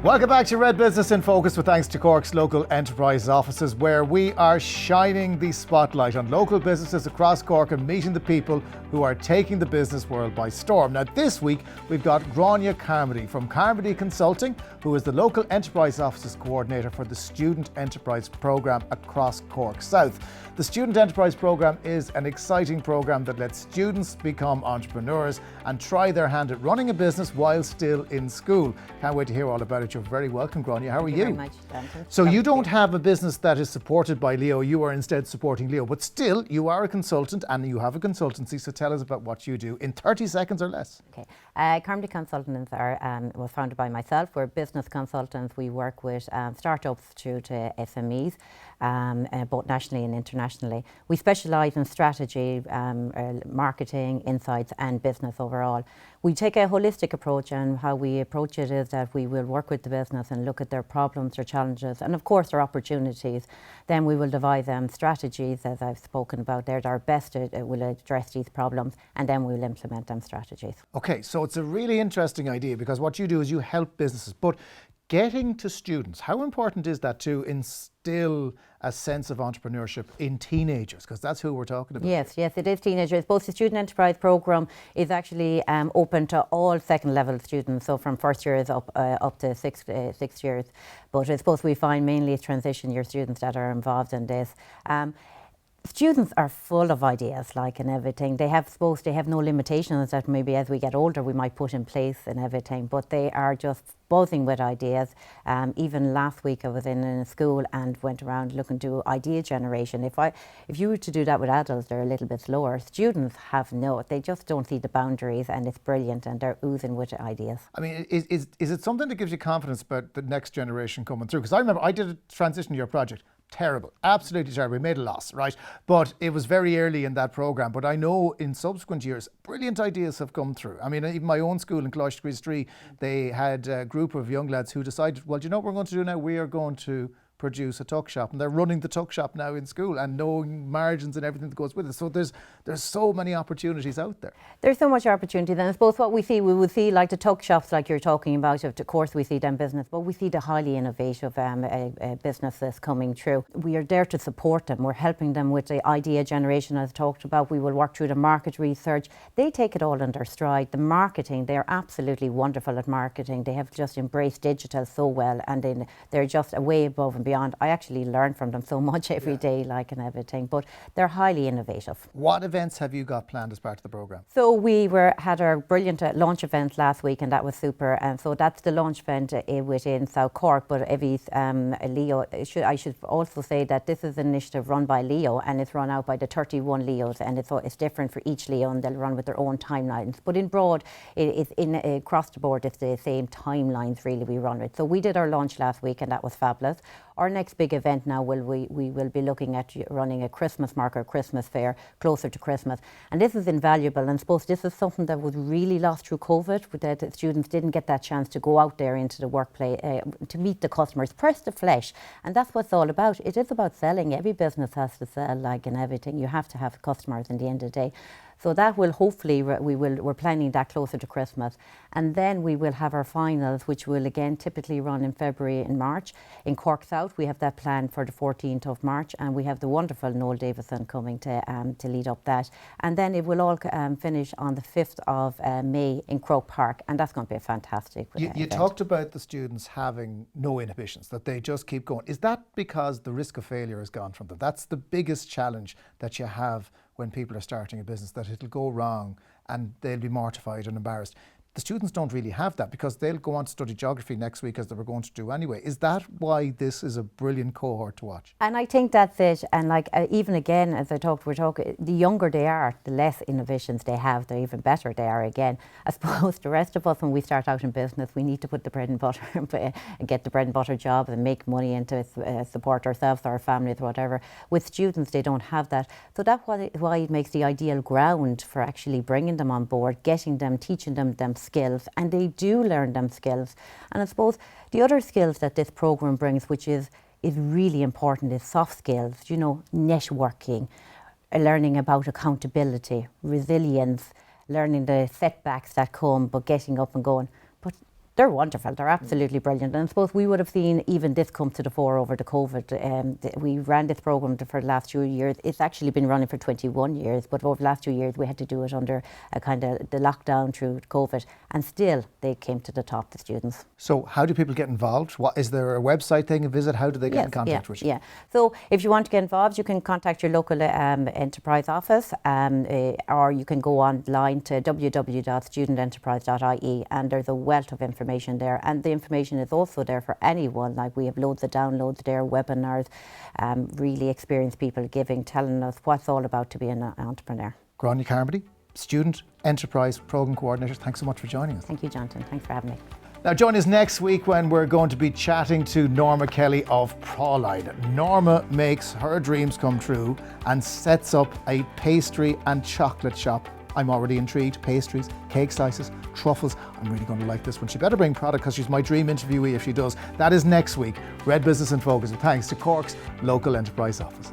Welcome back to Red Business in Focus with thanks to Cork's local enterprise offices, where we are shining the spotlight on local businesses across Cork and meeting the people who are taking the business world by storm. Now this week we've got Grainne Carmody from Carmody Consulting, who is the local enterprise offices coordinator for the Student Enterprise Programme across Cork South. The Student Enterprise Programme is an exciting programme that lets students become entrepreneurs and try their hand at running a business while still in school. Can't wait to hear all about it. You're very welcome, Grainne. How are you? Thank you very much, Danton. So you don't have a business that is supported by Leo, you are instead supporting Leo, but still you are a consultant and you have a consultancy, so tell us about what you do in 30 seconds or less. Okay. Carmody Consultants was founded by myself. We're business consultants. We work with startups through to SMEs, both nationally and internationally. We specialise in strategy, marketing, insights and business overall. We take a holistic approach, and how we approach it is that we will work with the business and look at their problems, their challenges and of course their opportunities. Then we will devise strategies, as I've spoken about there, that are best will address these problems, and then we'll implement them strategies. Okay, so it's a really interesting idea, because what you do is you help businesses, but getting to students, how important is that to instill a sense of entrepreneurship in teenagers? Because that's who we're talking about. Yes, it is teenagers. Both the Student Enterprise Programme is actually open to all second level students, so from first years up to sixth years. But I suppose we find mainly transition year students that are involved in this. Students are full of ideas, like, and everything. They have no limitations that maybe as we get older we might put in place and everything, but they are just buzzing with ideas. Even last week I was in a school and went around looking to idea generation. If you were to do that with adults, they're a little bit slower. Students they just don't see the boundaries, and it's brilliant, and they're oozing with ideas. I mean, is it something that gives you confidence about the next generation coming through? Because I remember I did a transition year project. Terrible, absolutely terrible. We made a loss, right? But it was very early in that programme. But I know in subsequent years, brilliant ideas have come through. I mean, even my own school in Cloistercrease, they had a group of young lads who decided, well, do you know what we're going to do now? We are going to produce a tuck shop, and they're running the tuck shop now in school and knowing margins and everything that goes with it. So there's so many opportunities out there. There's so much opportunity. Then I suppose what we would see like the tuck shops like you're talking about. Of course we see them business, but we see the highly innovative businesses coming through. We are there to support them. We're helping them with the idea generation, as I talked about. We will work through the market research. They take it all under stride. The marketing, they're absolutely wonderful at marketing. They have just embraced digital so well, and they're just way above and beyond. I actually learn from them so much every day, like, and everything, but they're highly innovative. What events have you got planned as part of the programme? So we had our brilliant launch event last week, and that was super, and so that's the launch event within South Cork, but Evie's Leo, I should also say that this is an initiative run by Leo, and it's run out by the 31 Leos, and it's different for each Leo, and they'll run with their own timelines, but in broad, it's across the board, it's the same timelines really we run with. So we did our launch last week, and that was fabulous. Our next big event now we will be looking at running a Christmas market, Christmas fair closer to Christmas, and this is invaluable. And I suppose this is something that was really lost through COVID, that students didn't get that chance to go out there into the workplace to meet the customers, press the flesh, and that's what it's all about. It is about selling. Every business has to sell, like, and everything. You have to have customers in the end of the day. So that will hopefully, we're planning that closer to Christmas. And then we will have our finals, which will again typically run in February and March. In Cork South, we have that planned for the 14th of March, and we have the wonderful Noel Davison coming to lead up that. And then it will all finish on the 5th of May in Croke Park, and that's going to be a fantastic You talked about the students having no inhibitions, that they just keep going. Is that because the risk of failure has gone from them? That's the biggest challenge that you have when people are starting a business, that it'll go wrong and they'll be mortified and embarrassed. The students don't really have that, because they'll go on to study geography next week, as they were going to do anyway. Is that why this is a brilliant cohort to watch? And I think that's it. And like even again, as we're talking, the younger they are, the less innovations they have, the even better they are again. I suppose the rest of us, when we start out in business, we need to put the bread and butter and get the bread and butter job and make money and to support ourselves, our families, whatever. With students, they don't have that. So that's why it makes the ideal ground for actually bringing them on board, getting them, teaching them skills, and they do learn them skills. And I suppose the other skills that this programme brings, which is really important, is soft skills, networking, learning about accountability, resilience, learning the setbacks that come, but getting up and going. But They're wonderful. They're absolutely brilliant. And I suppose we would have seen even this come to the fore over the COVID. We ran this programme for the last 2 years. It's actually been running for 21 years, but over the last 2 years we had to do it under a kind of the lockdown through COVID, and still they came to the top, the students. So how do people get involved? What, is there a website they can visit? How do they get in contact with you? Yeah. So if you want to get involved, you can contact your local enterprise office, or you can go online to www.studententerprise.ie, and there's a wealth of information there, and the information is also there for anyone. Like, we have loads of downloads there, webinars, really experienced people telling us what it's all about to be an entrepreneur. Grainne Carmody, Student Enterprise Programme Coordinator, thanks so much for joining us. Thank you, Jonathan. Thanks for having me. Now join us next week when we're going to be chatting to Norma Kelly of Praline. Norma makes her dreams come true and sets up a pastry and chocolate shop. I'm already intrigued. Pastries, cake slices, truffles. I'm really going to like this one. She better bring product because she's my dream interviewee if she does. That is next week. Red Business in Focus, with thanks to Cork's local enterprise offices.